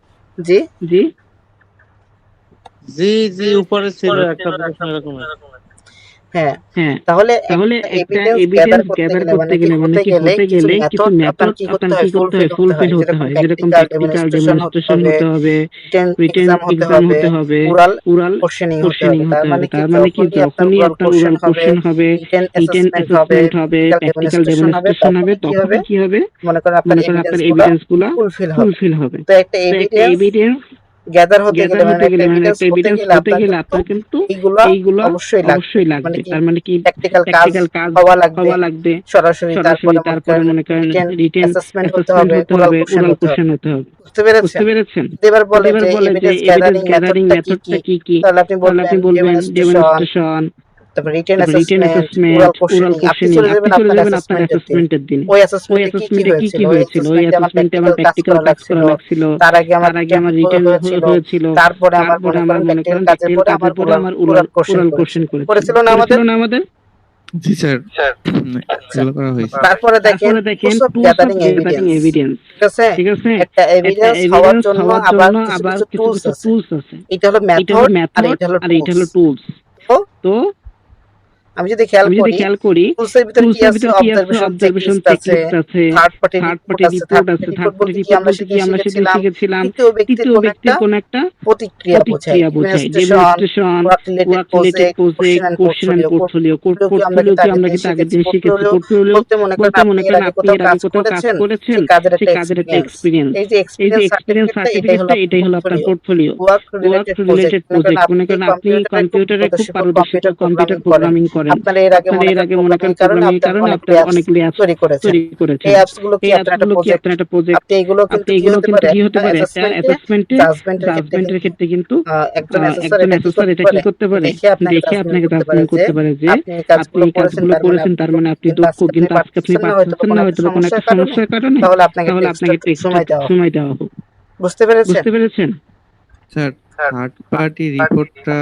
জি উপরে ছিল একটা প্রশ্ন এরকম। হ্যাঁ, তাহলে একটা এভিডেন্স গ্যাদার করতে গেলে মানে কি হতে গেলে কিছু মেথড আপনার কি করতে হয়, ফুলফিল হতে হয়। যেরকম প্র্যাকটিক্যাল ডেমনস্ট্রেশন হতে হবে, রিটেন এক্সাম হতে হবে, ওরাল কোশ্চেনিং হতে হবে। তার মানে কি যখনই আপনার ওরাল কোশ্চেন হবে, রিটেন অ্যাসেসমেন্ট হবে, প্র্যাকটিক্যাল ডেমনস্ট্রেশন হবে, তখন কি হবে? মনে করেন আপনার এভিডেন্সগুলো ফুলফিল হবে। তো একটা এভিডেন্স গ্যাদার হতে গেলে মানে একটা এভিডেন্স হতে গেলে আপনার কিন্তু এইগুলো অবশ্যই লাগবে। তার মানে কি প্র্যাকটিক্যাল কাজ হওয়া লাগবে সরাসরি, তারপরে মনে করেন রিটেন অ্যাসেসমেন্ট হতে হবে, ওরাল কোশ্চেন হতে হবে। বুঝতে পেরেছেন? এবার বলে যে এভিডেন্স গ্যাদারিং মেথডটা কি? তাহলে আপনি বলবেন ডেমনস্ট্রেশন, তারপর রিটেন অ্যাসেসমেন্ট, ওরাল কোশ্চেনিং। আপনি চলে যাবেন আপনার অ্যাসেসমেন্টের দিন। ওই অ্যাসেসমেন্টে কি হয়েছিল? ওই অ্যাসেসমেন্টে আমার প্র্যাকটিক্যাল কাজ করা লাগছিল, তার আগে আমার রিটেন হয়েছিল, তারপরে আমার মনে করেন কাজের পরে আমার ওরাল কোশ্চেন করেছিল না আমাদের? জি স্যার, এগুলো করা হয়েছে। তারপরে দেখেন গ্যাদারিং এভিডেন্স। ঠিক আছে, একটা এভিডেন্স হওয়ার জন্য আবার কিছু টুলস আছে। এটা হলো মেথড আর এটা হলো টুলস। তো আমি যদি খেয়াল করি টুলসের ভিতরে কি আছে, অবজারভেশন চেকলিস্ট আছে, থার্ড পার্টি রিপোর্ট আছে। থার্ড পার্টি রিপোর্ট বলতে কি আমরা সেদিন শিখেছিলাম তৃতীয় ব্যক্তির কোন একটা প্রতিক্রিয়া বোঝায়, demonstration, work related project, question and portfolio কি আমরা কিন্তু আগের দিন শিখেছি। পোর্টফোলিও বলতে মনে করেন আপনি এর আগে কোথাও কাজ করেছেন, সেই কাজের একটা এক্সপেরিয়েন্স। এই যে এক্সপেরিয়েন্স সার্টিফিকেটটা এটাই হলো আপনার পোর্টফোলিও। ওয়ার্ক রিলেটেড প্রজেক্ট মনে করেন আপনি কম্পিউটারে খুব পারদর্শী, কম্পিউটার প্রোগ্রামিং করেন। আপনারা এর আগে মনে করেন প্রোগ্রামিং কারণে আপনারা অনেকগুলি অ্যাপস তৈরি করেছেন। এই অ্যাপস গুলো কি আপনার একটা প্রজেক্ট, আপনি এগুলো কিন্তু কি হতে পারে জাজমেন্টের ক্ষেত্রে কিন্তু একজন অ্যাসেসর এটা কি করতে পারে, দেখে আপনাকে জাজমেন্ট করতে পারে যে আপনি এই কাজগুলো করেছেন, তার মানে আপনি দক্ষ, কিন্তু আজকে আপনি পারছেন না হয়তো কোনো একটা সমস্যার কারণে, তাহলে আপনাকে একটু সময় দেওয়া হোক। বুঝতে পেরেছেন? স্যার থার্ড পার্টি রিপোর্টটা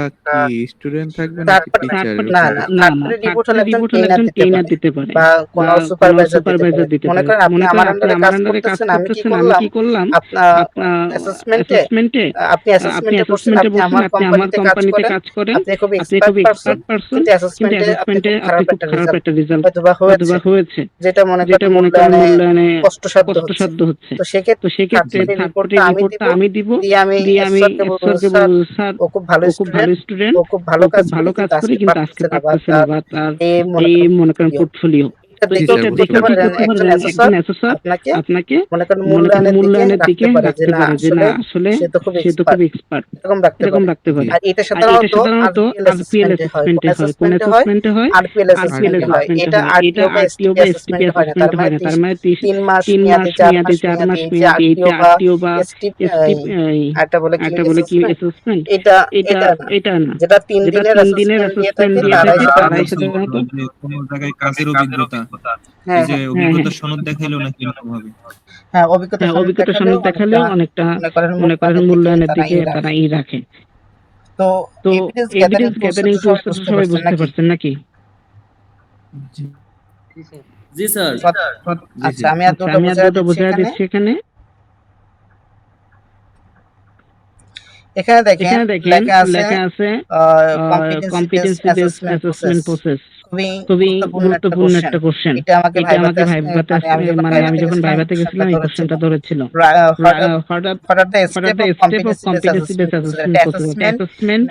কি স্টুডেন্ট থাকবে না টিচার? না থার্ড পার্টি রিপোর্ট হলে একজন ট্রেনার দিতে পারে বা কোন সুপারভাইজার দিতে পারে। মনে করেন আপনি আমার আন্ডারে কাজ করতেছেন, আমি কি করলাম আপনার অ্যাসেসমেন্টে আপনি অ্যাসেসমেন্টে করছেন, আপনি আমার কোম্পানিতে কাজ করেন, আপনি খুব এক্সপার্ট পারসন, কিন্তু অ্যাসেসমেন্টে আপনি খুব খারাপ একটা রেজাল্ট হয়েছে, যেটা মনে করেন মূল্যায়নে কষ্টসাধ্য হচ্ছে। তো সেক্ষেত্রে থার্ড পার্টি রিপোর্টটা আমি দিব, দিয়ে আমি স্যার ও খুব ভালো স্টুডেন্ট, ও খুব ভালো কাজ করে, কিন্তু আজকে পারতেছে না বা তার এই মনে করেন পোর্টফোলিও। তো এটা দেখে একজন অ্যাসেসর আপনাকে মনে করেন মূল্যায়নের দিকে রাখতে পারে যে না আসলে সে তো খুব এক্সপার্ট, এরকম রাখতে পারে। আর এটা সাধারণত আরপিএল অ্যাসেসমেন্টে হয়। কোন অ্যাসেসমেন্টে হয়? আরপিএল অ্যাসেসমেন্টে হয়। এটা আরটিও বা এসটিপি অ্যাসেসমেন্টে হয় না। তার মানে 3 মাস মেয়াদে, 4 মাস মেয়াদে, এইটা আরটিও বা এসটিপি এটা বলে কি অ্যাসেসমেন্ট? এটা না, যেটা 3 দিনের অ্যাসেসমেন্ট দিয়ে থাকে, তারাই সাধারণত কোন জায়গায় কাজের অভিজ্ঞতা, এই যে অভিজ্ঞতা সনদ দেখাইলো নাকি এরকম হবে? হ্যাঁ, অভিজ্ঞতা সনদ দেখালেও অনেকটা মনে করেন মূল্যায়নের দিকে তারা রাখে। তো এভিডেন্স গ্যাদারিং প্রসেস সবাই বুঝতে পারছেন নাকি? জি স্যার। আচ্ছা, আমি আর দুটো বোঝায় দিচ্ছি। এখানে দেখেন লেখা আছে কম্পিটেন্সি বেসড অ্যাসেসমেন্ট প্রসেস। খুবই গুরুত্বপূর্ণ একটা কোশ্চেন। এটা আমাকে ভাইভাতে মানে আমি যখন ভাইভাতে গেছিলাম এই কোশ্চেনটা ধরেছিল। What are the step of competency based assessment process. Assessment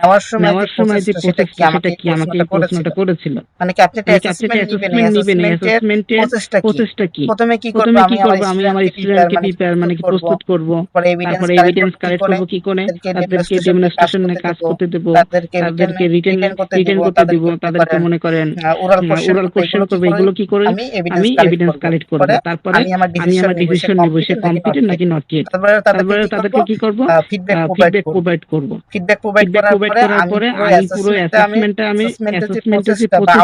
নেওয়ার সময় যে প্রসেসটা কি আমাকে এই প্রশ্নটা করেছিল। মানে কি আপনি অ্যাসেসমেন্ট নিবেন, অ্যাসেসমেন্টের প্রসেসটা কি? প্রথমে কি করব? আমি আমার স্টুডেন্টকে প্রিপেয়ার মানে কি প্রস্তুত করব, তারপরে এভিডেন্স কালেক্ট করব কি করে, তাদেরকে ডেমনস্ট্রেশনে কাজ করতে দেব, তাদেরকে রিটেন করতে দেব, তাদেরকে মনে করেন ওরাল কোশ্চেন করব। এগুলো কি করে? আমি এভিডেন্স কালেক্ট করব, তারপরে আমি আমার ডিসিশন নেব সে কম্পিটেন্ট নাকি নট ইয়েট। তারপরে তাদেরকে কি করব? ফিডব্যাক প্রোভাইড করব। ফিডব্যাক প্রোভাইড করার পরে আমি পুরো অ্যাসেসমেন্টে যে প্রসেসটা বা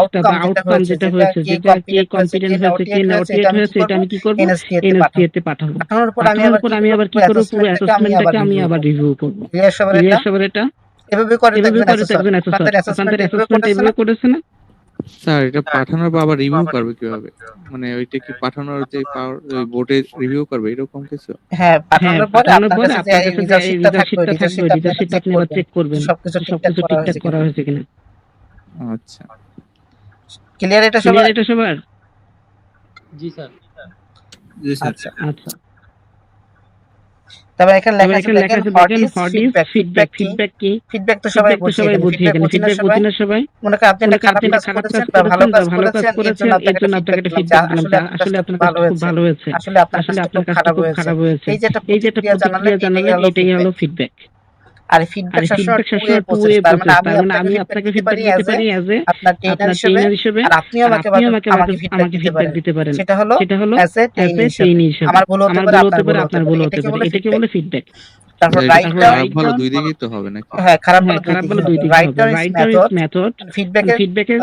আউটকাম যেটা হয়েছে, যেটা কি কম্পিটেন্ট হয়েছে কি নট ইয়েট হয়েছে, এটা আমি কি করব? এনএসটিএ তে পাঠাবো। পাঠানোর পর আমি আবার কি করব? পুরো অ্যাসেসমেন্টটাকে আমি আবার রিভিউ করব। এটা এভাবে করে দেখবেন অ্যাসেসমেন্ট এভাবে করেছে না স্যার? এটা পাঠানোর পর আবার রিভিউ করবে কিভাবে? মানে ওইটা কি পাঠানোর যে বোর্ডে রিভিউ করবে এরকম কিছু? হ্যাঁ, পাঠানোর পর আপনার কাছে যে রিজাল্টটা থাকবে, রিজাল্টটা আপনি আবার চেক করবেন সবকিছু ঠিকঠাক করা হয়েছে কিনা। আচ্ছা, ক্লিয়ার এটা সবার? জি স্যার। আচ্ছা। তবে এখানে লেখা আছে দেখেন হোয়াট ইজ ফিডব্যাক কি? ফিডব্যাক তো সবাই বুঝে এখানে। ফিডব্যাক বুঝি না সবাই? মনে করেন আপনি খারাপ কাজ করেছেন বা ভালো কাজ করেছেন, এর জন্য আপনাকে একটা ফিডব্যাক দিলাম, আসলে আপনার কাজ খুব ভালো হয়েছে, আসলে আপনার কাজটা খুব খারাপ হয়েছে। এই যে একটা প্রতিক্রিয়া জানালেন, এটাই হলো ফিডব্যাক। আর ফিডব্যাক সবসময় টু ওয়ে প্রসেস। তার মানে আমি আপনাকে ফিডব্যাক দিতে পারি অ্যাজ এ আপনার ট্রেনার হিসেবে, আর আপনিও আমাকে ফিডব্যাক দিতে পারেন। সেটা হলো অ্যাজ এ ট্রেনি হিসেবে। আমার ভুল হতে পারে, আপনার ভুল হতে পারে, এটাকে বলে ফিডব্যাক। তারপর রাইট ভালো দুই দিকেই তো হবে নাকি? হ্যাঁ, খারাপ ভালো দুই দিকেই। রাইট ইজ মেথড, ফিডব্যাকের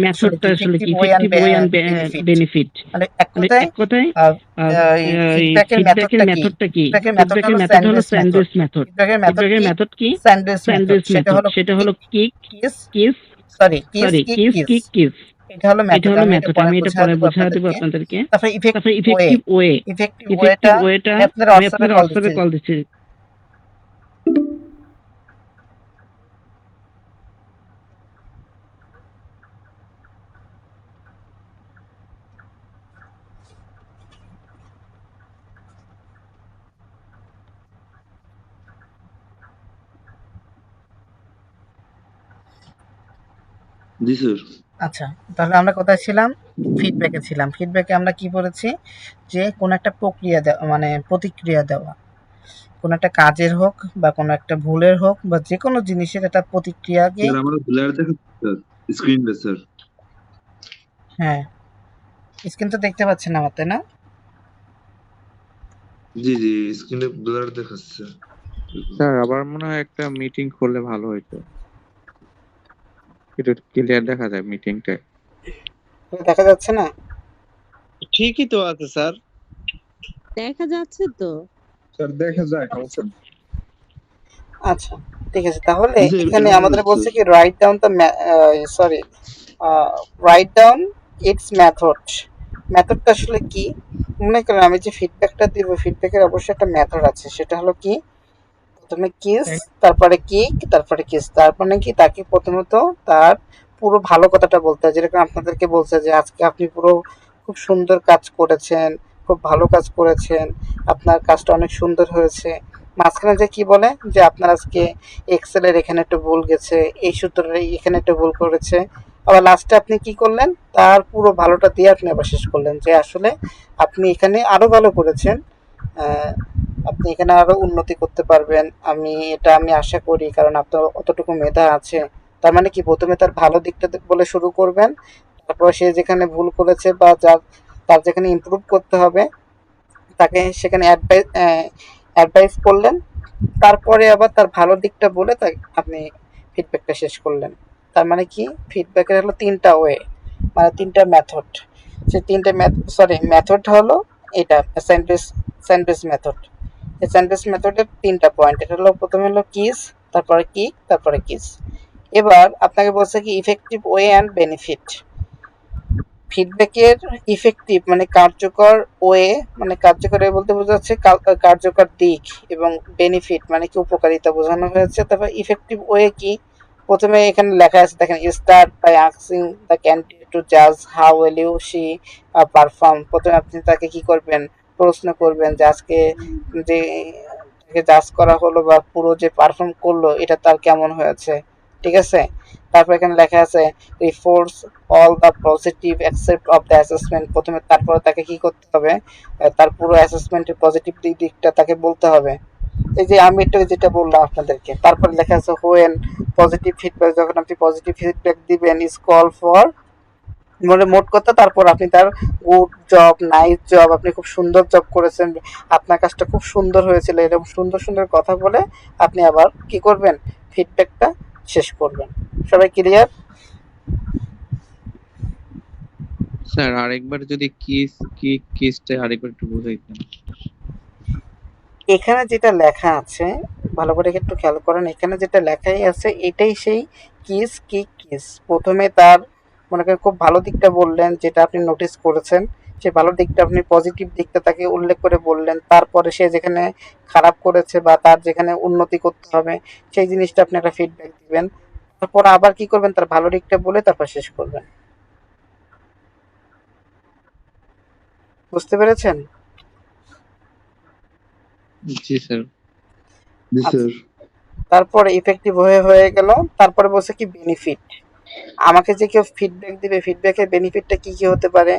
মেথডটা আসলে কি? Effective way and benefit. মানে এক কথায় ফিডব্যাকের মেথডটা কি? ফিডব্যাকের মেথড হলো স্যান্ডউইচ মেথড। ফিডব্যাকের মেথড কি? Sandwich method. সেটা হলো কিক কিস। এটা হলো মেথড। আমি এটা পরে বোঝাতে দেব আপনাদেরকে। তারপরে ইফেক্টিভ ওয়েটা আপনারা হোয়াটসঅ্যাপে কল দিচ্ছি। জি স্যার। আচ্ছা, তাহলে আমরা কোথায় ছিলাম? ফিডব্যাকে ছিলাম। ফিডব্যাকে আমরা কি পড়েছি? যে কোনো একটা প্রক্রিয়া দেওয়া মানে প্রতিক্রিয়া দেওয়া। কোনো একটা কাজের হোক বা কোনো একটা ভুলের হোক বা যেকোনো জিনিসের একটা প্রতিক্রিয়াকে স্যার আমার ব্লার দেখাচ্ছে স্যার স্ক্রিনটা স্যার। হ্যাঁ, স্ক্রিন তো দেখতে পাচ্ছেন আমার, তাই না? জি জি স্ক্রিনে ব্লার দেখাচ্ছে। স্যার আবার মনে হয় একটা মিটিং করলে ভালো হইতো, একটু ক্লিয়ার দেখা যায় মিটিংটা। দেখা যাচ্ছে না? ঠিকই তো আছে স্যার। দেখা যাচ্ছে তো। স্যার দেখা যায়, সমস্যা নেই। আচ্ছা, ঠিক আছে। তাহলে জি স্যার এখানে এবার আমাদের হচ্ছে। বলছে কি write down the sorry write down its method. মেথডটা আসলে কি? মনে করেন আমি যে ফিডব্যাকটা দিব, ফিডব্যাকের অবশ্যই একটা মেথড আছে। সেটা হলো কি, প্রথমে কিস, তারপরে কিক, তারপরে কিস। তারপরে কি তাকে প্রথমত তার পুরো ভালো কথাটা বলতে হয়। যেরকম আপনাদেরকে বলছে যে আজকে আপনি পুরো খুব সুন্দর কাজ করেছেন, খুব ভালো কাজ করেছেন, আপনার কাজটা অনেক সুন্দর হয়েছে। মাঝখানে যে কি বলে যে আপনার আজকে এক্সেলের এখানে একটু ভুল গেছে, এই সূত্রের এখানে একটু ভুল করেছে। আবার লাস্টে আপনি কি করলেন, তার পুরো ভালোটা দিয়ে আপনি আবার শেষ করলেন যে আসলে আপনি এখানে আরো ভালো করেছেন, আহ, আপনি এখানে আরো উন্নতি করতে পারবেন, আমি আশা করি, কারণ আপনার অতটুকু মেধা আছে। তার মানে কি, প্রথমে তার ভালো দিকটা বলে শুরু করবেন, তারপর সে যেখানে ভুল করেছে বা তার যেখানে ইমপ্রুভ করতে হবে তাকে সেখানে অ্যাডভাইস করলেন। তারপরে আবার তার ভালো দিকটা বলে আপনি ফিডব্যাকটা শেষ করলেন। তার মানে কি, ফিডব্যাকের হলো তিনটা ওয়ে, মানে তিনটা মেথড। সেই তিনটে মেথড হলো এটা স্যান্ডউইচ মেথড। এই স্যান্ডউইচ মেথডের তিনটা পয়েন্ট। এটা হলো প্রথমে হলো কিস, তারপরে কিক, তারপরে কিস। এবার আপনাকে বলছে কি ইফেক্টিভ ওয়ে অ্যান্ড বেনিফিট। ফিডব্যাকের ইফেক্টিভ মানে কার্যকর ওয়ে, মানে কার্যকর ওয়ে বলতে বোঝাচ্ছে কার্যকর দিক, এবং বেনিফিট মানে কি উপকারিতা বোঝানো হয়েছে। তারপর ইফেক্টিভ ওয়ে কি, প্রথমে এখানে লেখা আছে দেখেন, start by asking the candidate to জাজ how well you she perform. প্রথমে আপনি তাকে কি করবেন, প্রশ্ন করবেন যে আজকে যে তাকে জাজ করা হলো বা পুরো যে পারফর্ম করলো এটা তার কেমন হয়েছে, ঠিক আছে। তারপর এখানে লেখা আছে reinforce all the positive aspect of the assessment. প্রথমে তারপরে তাকে কি করতে হবে, তার পুরো অ্যাসেসমেন্টের পজিটিভ দিকটা তাকে বলতে হবে। এই যে আমি একটু যেটা বললাম আপনাদেরকে। তারপরে লেখা আছে হোয়েন পজিটিভ ফিডব্যাক, যখন আপনি পজিটিভ ফিডব্যাক দিবেন ইজ কল ফর, মানে মোট কথা তারপর আপনি তার গুড জব, নাইস জব, আপনি খুব সুন্দর জব করেছেন, আপনার কাজটা খুব সুন্দর হয়েছিল, এরকম সুন্দর সুন্দর কথা বলে আপনি আবার কি করবেন, ফিডব্যাকটা শেষ করবেন। সবাই ক্লিয়ার? স্যার আরেকবার যদি কিসটা আরেকবার একটু বুঝাইতেন। এখানে যেটা লেখা আছে ভালো করে একটু খেয়াল করেন, এখানে যেটা লেখাই আছে এটাই সেই কিস কি কিস। প্রথমে তার মনে করেন খুব ভালো দিকটা বললেন, যেটা আপনি নোটিস করেছেন, সেই ভালো দিকটা আপনি পজিটিভ দিকটা তাকে উল্লেখ করে বললেন। তারপরে সে যেখানে খারাপ করেছে বা তার যেখানে উন্নতি করতে হবে সেই জিনিসটা আপনি একটা ফিডব্যাক দিবেন। তারপর আবার কি করবেন, তার ভালো দিকটা বলে তারপর শেষ করবেন। বুঝতে পেরেছেন? জি স্যার। জি আচ্ছা, স্যার। তারপরে ইফেক্টিভ হয়ে গেল। তারপরে বলছে কি বেনিফিট। আমাকে যে কেউ ফিডব্যাক দিবে, ফিডব্যাকের বেনিফিটটা কি কি হতে পারে,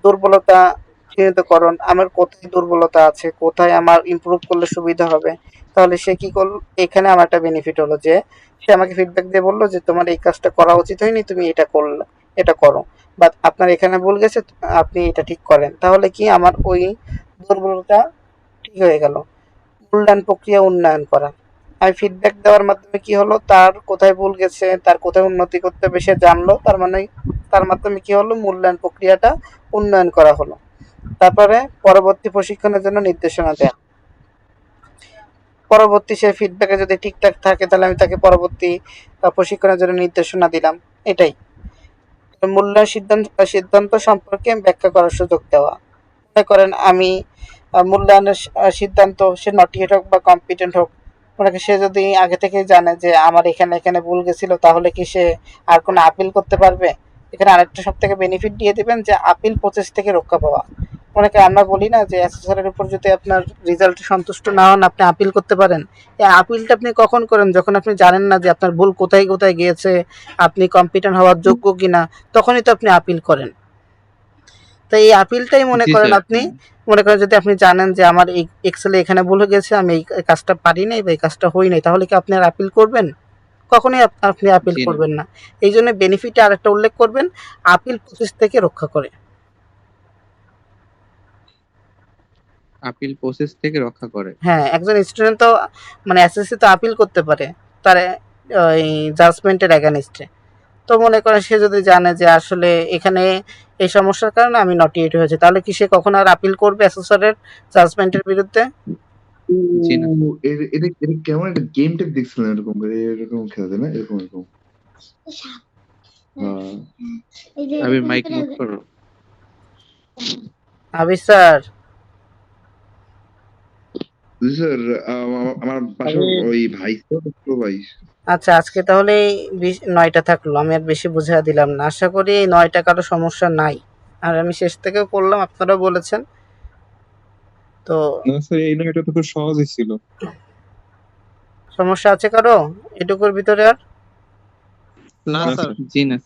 দুর্বলতা চিহ্নিতকরণ, আমার কোথায় দুর্বলতা আছে, কোথায় আমার ইমপ্রুভ করলে সুবিধা হবে। তাহলে সে কি করলো, এখানে আমার একটা বেনিফিট হলো যে সে আমাকে ফিডব্যাক দিয়ে বললো যে তোমার এই কাজটা করা উচিত হয়নি, তুমি এটা করলে, এটা করো, বাট আপনার এখানে ভুল গেছে, আপনি এটা ঠিক করেন। তাহলে কি আমার ওই দুর্বলতা ঠিক হয়ে গেল। মূল্যায়ন প্রক্রিয়া উন্নয়ন করা, আমি ফিডব্যাক দেওয়ার মাধ্যমে কি হলো, তার কোথায় ভুল গেছে, তার কোথায় উন্নতি করতে হবে সে জানলো। তার মানে তার মাধ্যমে কি হলো, মূল্যায়ন প্রক্রিয়াটা উন্নয়ন করা হলো। তারপরে পরবর্তী প্রশিক্ষণের জন্য নির্দেশনা দেয়া। পরবর্তী সে ফিডব্যাকে যদি ঠিকঠাক থাকে তাহলে আমি তাকে পরবর্তী প্রশিক্ষণের জন্য নির্দেশনা দিলাম। এটাই মূল্যায়ন সিদ্ধান্ত সম্পর্কে ব্যাখ্যা করার সুযোগ দেওয়া। মনে করেন আমি মূল্যায়নের সিদ্ধান্ত, সে নটিয়েট হোক বা কম্পিটেন্ট হোক, মনে করেন সে যদি আগে থেকেই জানে যে আমার এখানে এখানে ভুল গেছিল, তাহলে কি সে আর কোনো আপিল করতে পারবে? এখানে আরেকটা সব থেকে বেনিফিট দিয়ে দিবেন যে আপিল প্রসেস থেকে রক্ষা পাওয়া। অনেকে আমরা বলি না যে এসএসআর এর উপর যদি আপনার রেজাল্ট সন্তুষ্ট না হন আপনি আপিল করতে পারেন। এই আপিলটা আপনি কখন করেন? যখন আপনি জানেন না যে আপনার ভুল কোথায় কোথায় গিয়েছে, আপনি কম্পিটেন্ট হওয়ার যোগ্য কিনা, তখনই তো আপনি আপিল করেন। তো এই আপিলটাই মনে জি করেন স্যার। আপনি মনে করেন যদি আপনি জানেন যে আমার এই এক্সেলে এখানে ভুল হয়ে গেছে, আমি এই কাজটা পারি নাই বা এই কাজটা হই নাই, তাহলে কি আপনি আর আপিল করবেন? কখনোই আপনি আপিল জি না। করবেন না। এই জন্য বেনিফিটে আরেকটা উল্লেখ করবেন, আপিল প্রসেস থেকে রক্ষা করে। আপিল প্রসেস থেকে রক্ষা করে। হ্যাঁ, একজন স্টুডেন্ট তো মানে এসএসসি তো আপিল করতে পারে তার ওই জাজমেন্টের এগেইনস্টে। তো মনে করেন সে যদি জানে যে আসলে এখানে এই সমস্যার কারণে আমি নটিফাইড হয়েছি, তাহলে কি সে কখনো আর আপিল করবে এসএসআর এর জাজমেন্টের বিরুদ্ধে? জি না। এটা এটা কেমন একটা গেম টাইপ দেখছিলাম, এরকম করে এরকম খেলতে না, এরকম এরকম। হ্যাঁ। আবির মাইক মিউট করো। আবির স্যার, জি স্যার, আমার পাশে ওই ভাই তো ভাই। আচ্ছা আজকে তাহলে 9টা থাকলো, আমি আর বেশি বুঝিয়ে দিলাম না। আশা করি এই 9টা কারো সমস্যা নাই। আর আমি শেষ থেকেও পড়লাম, আপনারাও বলেছেন। তো না স্যার, এই নয়টা তো খুব সহজই ছিল। সমস্যা আছে কারো এটুকুর ভিতরে আর? না না স্যার। স্যার। জি না।